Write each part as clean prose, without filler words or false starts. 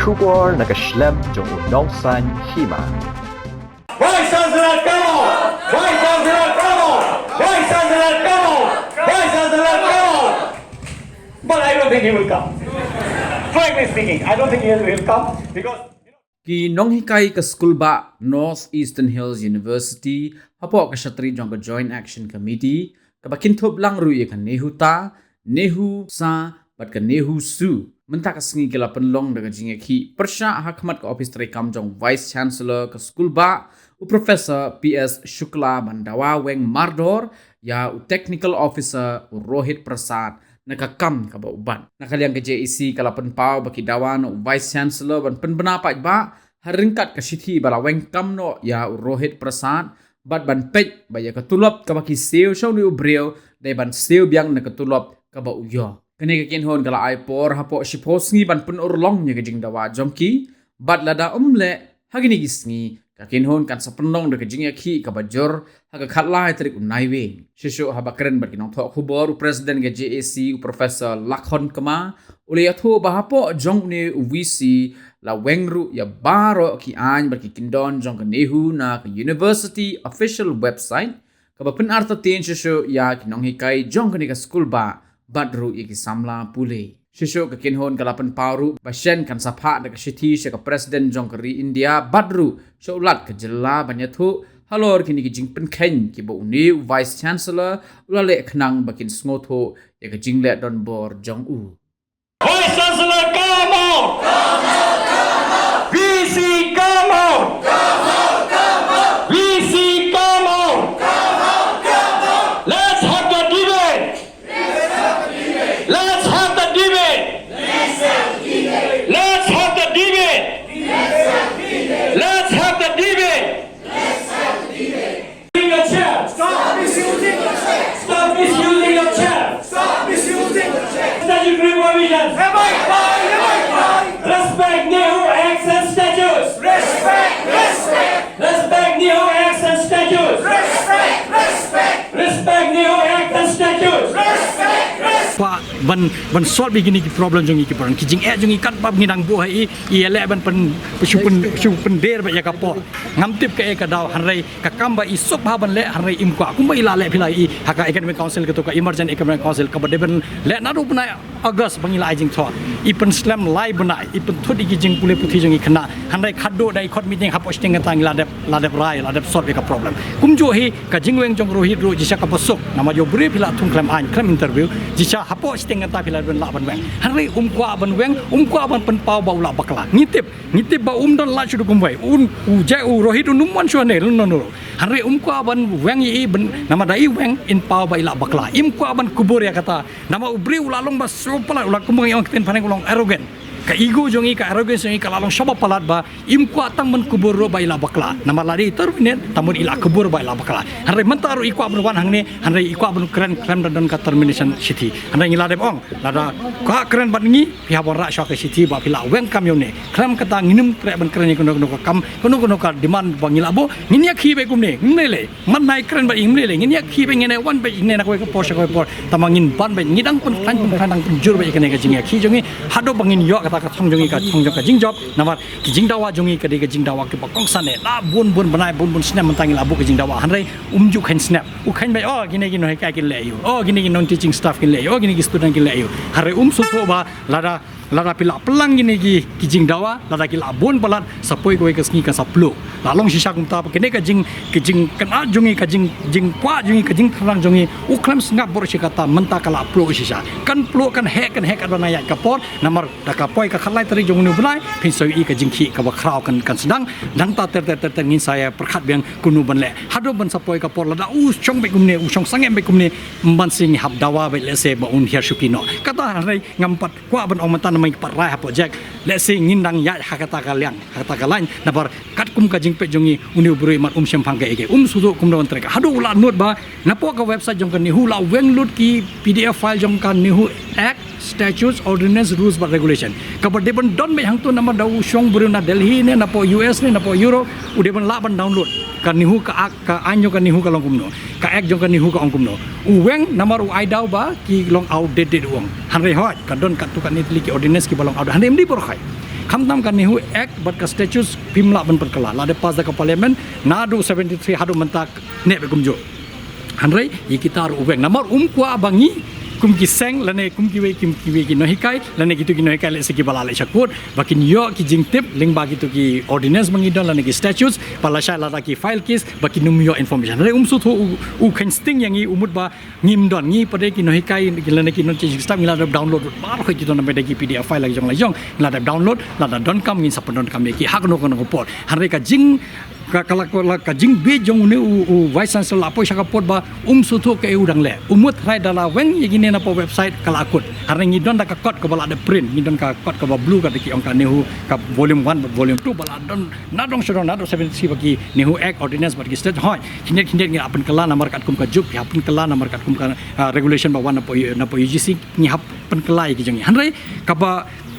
Shubor nakaslem jong unongsan hima. Vice Chancellor, come on! Vice Chancellor, come on! Vice Chancellor, come on! Vice Chancellor, come on! But I don't think he will come. Frankly speaking, I don't think he will come because. Ki nong hikai ka school ba North Eastern Hills University hapo ka shatri jong ka Joint Action Committee ka bakin thop lang ru ye ka nehu sa bat ka nehu su menta ka sngi kala penlong daga jinge ki persha hakmat ka office tray kam jong Vice Chancellor ka school ba u Professor PS Shukla Mandawa weng Mardor ya u Technical Officer u Rohit Prasad nakakam ka ba uban nakaliang ke JEC kala penpau baki dawan Vice Chancellor ban penbena pa ba haringkat ka sithi bala weng kam no ya Rohit Prasad bat ban pej ba ya katulop ka baki seo shaw ni ubreo dai ban seo biang na katulop ka ba uyo kene ka kinhon kala ai por hapo shiposngi ban pen urlong nya gajing dawa jomki bat lada umle hagini gisngi ka kinhon kan sa penlong de gajing yakhi ka bajor haga khatlai trik unaiwe shisho haba keren bat kinong thok khubor president ga JAC Professor Lakhon Kama ule yatho bahapo jong ne UVC la wengru ya baro ki an bat ki kindon jong ka nehu na ka university official website ka ba pen arta tin shisho ya kinong hikai jong ka ni ka school ba badru ya ki samla pule shisho ka kinhon kalapan paru basyen kan sapha da ka shithi she ka president jong ka ri India badru sholat ka jella banyathu halor kini ki jingpen khen ki bo ni Vice Chancellor ulale khnang bakin sngotho ya ka jingle don bor jong u Vice Chancellor, come on! Come on, come on! VC, come on! Come on, come on! VC, come on! Come on, come on! Let's have the debate! Let's have the debate! Let's have the debate! Let's have the debate! Let's have the debate! Let's have the debate! Using your chair! Stop misusing the chair! Stop misusing your chair! Stop misusing the chair! Statutory provisions! Respect Nehu Acts and Statutes! Respect Nehu Acts and Statutes! Respect Nehu Acts and Statutes! Pak ban solve begini ki problem jong ki problem kijing jong kat bab nginang bu hai ele ban pen super der ba ya ka po ngam tip ka daw hanrai ka kamba isok ba ban le hanrai im kwa kumba ila le philai haka academic council ka to ka emergent economic council ka ban le na ru bna august bangila jing tho ipen slam live bna ipen thodi ki jing pule puthi jong khna hanrai khaddo dai khot meeting ha posting tang ladep rai ladep solve ka problem kumjo hi ka jingweng jong rohit ro jisa ka posok nama jo bre phila thung klam an klam interview jisa hapo sting ta phila ben la ban weng hanrai kwa ban weng kwa ban pen pau bau la bakla ngitip ba don la chudu kumbai je rohit numman shone no hanrai kwa ban weng i ben nama dai weng in pau bai la bakla kwa ban kubur ya kata nama ubri ulalong bas sopala ulang kumang yang ten paneng ulang arrogant ka ego jongi ka arrogance jongi ka lalong shaba palat ba imkwa tang man kubur ro bai la bakla nama lari termine tamun ila kubur bai la bakla hanrai mentaru ikwa berwan hangne hanrai ikwa ben keren dan ka termination city hanrai ngila dep ong lada ka keren ban ngi pihak ra sha ka city ba pila wen kamyon ne kram kata nginum tre ban keren kono ka kam kono ka demand ba ngila bo nginya khi be kumne ngele man nai keren ba ingele nginya khi be ngene wan be ne na ko ka porsha ko por tamangin ban be ngidang pun kan jur be kene ka jingya khi jongi hado bangin yo ka thongjongi ka jingjob namar ki jingdawa jongi ka de ka jingdawa ki bakong sane la bun banai bun snap mentangi labu ka jingdawa hanrai umju khan snap u khan bai gine gino ka kin le yu gine gino teaching staff kin le yu gine gi student kin le yu hanrai su tho ba lada pila pelang gini ki jingdawa lada ki labun balat sapoi ko ka sngi ka saplo lalong sisa kum ta kene ka jing kana jongi ka jing kwa jongi ka jing thrang jongi u klam snap bor kata menta kala plo sisa kan plo kan hek adona ya ka por namar da ka poi ka khalai tari jong nu blai phin soi ka jing khi ka ba khrau kan sedang dang ta ter ngin saya perkhat biang kunu ban le hado ban sapoi ka por lada u chong be kumne u chong sangem be kumne ban sing hab dawa be le se ba un hiar shukino kata hanai ngampat kwa ban ong menta namai parai ha project let's say ngindang ya hakata kalian nabar kat kum ka jingpe jongi uni uburi mat syempang ke sudu kum don trek hadu ula not ba napo ka website jong kan ni hula weng lut ki PDF file jong kan ni hu act statutes ordinance rules but regulation kabar deben don me hang tu nama dau syong buru na Delhi ne napo US ne napo Europe ude ban la ban download kan ni hu ka anyo kan ni hu ka long kum no ka act jong kan ni hu ka ong kum no weng namar u ai dau ba ki long outdated uang hanre hot kan don kat tu kan ni ki ordinance ki balong out hanre mdi por khai khamtam kan nehu act but ka statutes pimla ban perkala la de pas da ka parliament nadu 73 hadu mentak ne be kumjo hanrei yi kita ru ubeng namar kwa bangi kum ki seng lane kum ki we ki no hikai lane gitu ki no hikai le segi bala le chakut bakin yo ki jing tip ling ba gitu ki ordinance mangi don lane ki statutes pala sha la ki file case bakin num yo information re su tho u khan sting yang i umut ba ngim don ngi pade ki no hikai lane ki no change stam ngila download ba ko ki don na ki pdf file la jong la download la don kam ngin sapon don kam ki hak no ko pot han re ka jing kalau kajing be jong ne u vice chancellor apo sakapot ba sutho ke udang le umut rai dala weng yegine na po website kala akut hareng idon da ka kot ko bala de print ngidon ka kot ko ba blue ka ki ongka nehu ka volume 1 volume 2 bala don nadong sodong nadong 70 bagi nehu act ordinance bagi state hoi kinet ngi apen kala namar kat kum ka juk ya apen kala namar kat kum ka regulation ba wan na po UGC ngi hap pen kala ki jong hanrei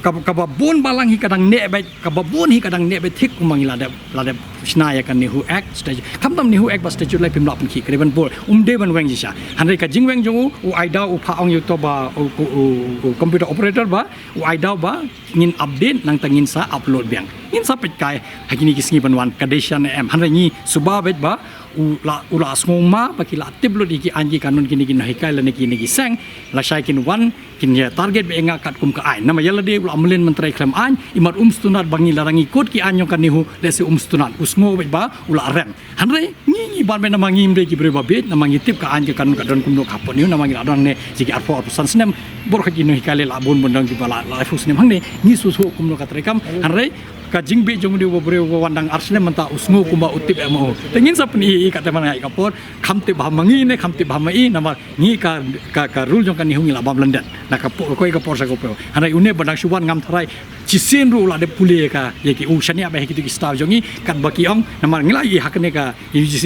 ka ba bon balang hi kadang ne ba ka ba bon hi kadang ne ba thik kumang la de snaya kan nehu act stage khamtam nehu act ba statute lai pimla pun ki kreban bol de ban weng jisha hanrei ka jing weng jong u aida u pha ong yu to ba u computer operator ba u aida ba ngin update nang tangin sa upload biang in sa pet kai hakini ki singi ban wan kadeshan em hanrei ni suba bet ba ula asngoma bakila tiblo diki anji kanun kini hikai la neki seng la shai kin wan kin ya target be enga kat kum ka ai nama yala de ula amlen mentrai klem an imar stunat bangi larangi kod ki anyo kan nihu lese stunat usngo be ba ula rem hanre ni ban be nama ngim de ki bre ba bet nama ngitip ka anji kanun ka don kum no kapon ni nama ngi adon ne jiki arpo san snem bor ka kini hikai la bon bondang ki bala la fus nem hang ne ni su kum no ka trekam hanre ka jingbe jong di bobre wandang arsne menta usngo kumba utip emo tengin sapni kata mana ai kapor khamte bhamangi ne khamte bhamai nama ni ka rule jong kan ni hungi la bam london na ka koi ka por sa ko hanai une badang suwan ngam tharai chisen ru la de pule ka ye ki u shania ba ki staff jongi kan baki ong nama ngila i hakne ka UGC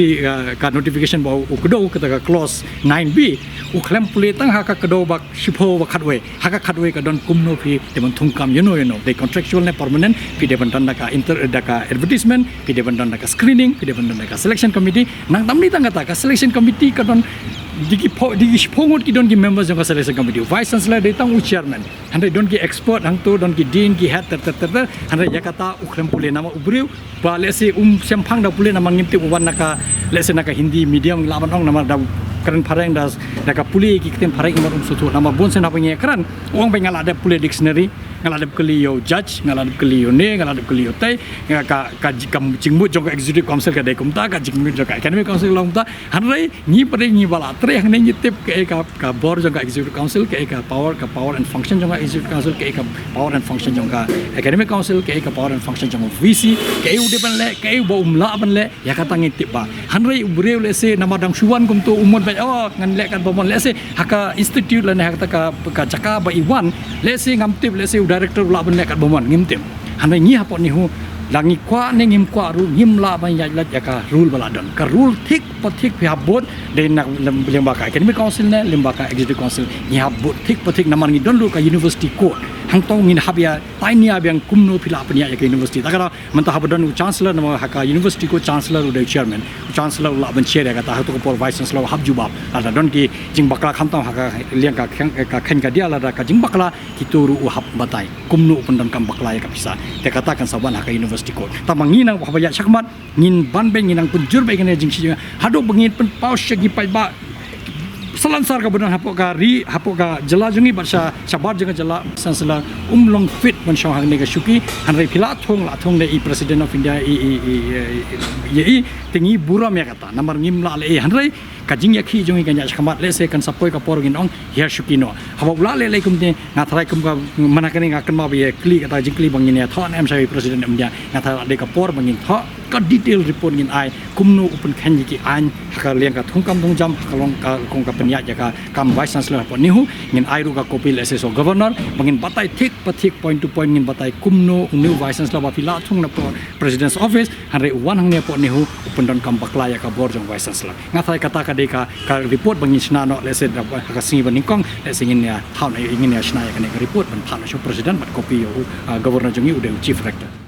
ka notification ba u kedo kata ka clause 9b u klem pule tang ha ka kedo ba shipo ba khatwe ha ka khatwe ka don kumno phi demon thungkam you know the contractual ne permanent phi de dan daka advertisement pide dan daka screening pide dan daka selection committee nang tamni tanga ka selection committee ka don digi pongot ki don ki members of selection committee vice chancellor de tang u chairman hande don ki expert hang to don ki dean ki head hande yakata ukrem pule nama ubriu ba lese sempang da pule nama ngimti uwan naka lese naka hindi medium laban ong nama da keren pareng das daka pule ki keten pareng imar sutu nama bon sen apa nge keren uang bengal ada pule dictionary ngaladap keliyo judge ngaladap keliyo ne ngaladap keliyo tai ka jingmu jong executive council ka dekum ta ka jingmu jong academic council long ta hanrei ni pare ni bala tre hang ne tip ka board jong executive council ka power and function jong executive council ka power and function jong academic council ka power and function jong VC ka u de ban le ka u ba umla ban le ya kata ngitip ba hanrei ubreu le se namadang suwan kum to umon ba ngan le kan bomon le se haka institute la ne haka ka caka ba iwan le se ngamtip le se director la ban lekat bomon ngimtim hanai ngi hapon ni hu langi kwa ne ngim kwa ru ngim la ban ya la ka rule baladon ka rule thik pathik phi habot de nak lembaga academic council ne lembaga executive council ni habot thik pathik namar ngi don lu ka university code hang tong ngin habia tainia biang kumno phila pania ya ka university takara manta habodon chancellor nama haka university ko chancellor de chairman chancellor la ban chair ya ka ta to ko vice chancellor habjubab ada don ki jing bakla khamtang haka liang ka khen ka dia la ka jing bakla kituru u hab batai kumno pendam kam bakla ya ka bisa te katakan saban haka university ko tamangi nang habaya sakmat ngin ban ben ngin nang punjur ba ngene jing si hado bengin pen paus segi pai ba selansar ka benar hapok ka jela jungi baca sabar jangan jela sansela umlong fit ban shang hang nega syuki hanrei phila thong la thong le president of india i tingi buram ya kata namar ngim la le hanrei kajing yakhi jungi kanya khamat le se kan sapoi ka por gin ong hier syuki no habok la le kum te ngathrai kum ka manakani ngakan ma be kli kata jing kli bangin ya thon em sai president india ngathai de ka por bangin tho ka detail report ngin ai kumno open khan ki an ka liang ka thungkam thungjam kalong ka kong ka penya ja ka kam vice chancellor pon nihu ngin ai ru ka copy le so governor bangin batai thik pathik point to point ngin batai kumno new vice chancellor ba pila thung na president's office hanre wan hang ne pon nihu open don kam bakla ya ka board jong vice chancellor ngathai kata ka de ka report bangin sna no le se ka singi ban ningkong le singin ya thau na ingin ya sna ya ka report ban thana so president bat copy governor jongi ude chief rector